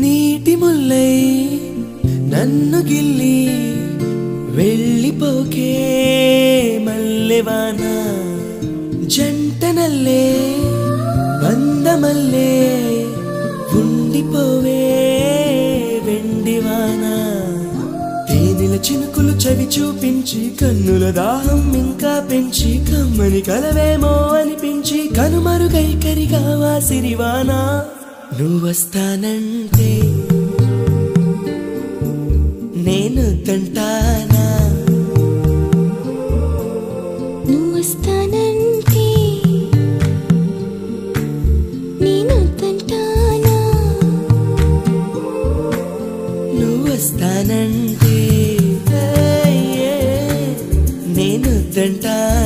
నీటి ముల్లై నన్ను గిల్లి వెళ్ళిపోకే మల్లెవాన జంటనల్లే బందమల్లే ఉండిపోవే వెండివాన తేనెల చినుకులు చవి చూపించి కన్నుల దాహం ఇంకా పెంచి కమ్మని కలవేమో అనిపించి కనుమరుగై కరిగావా సిరివానా నువ్వొస్తానంటే నేను తంటానా నువ్వొస్తానంటే నేను తంటానా నువ్వొస్తానంటే నేను తంటానా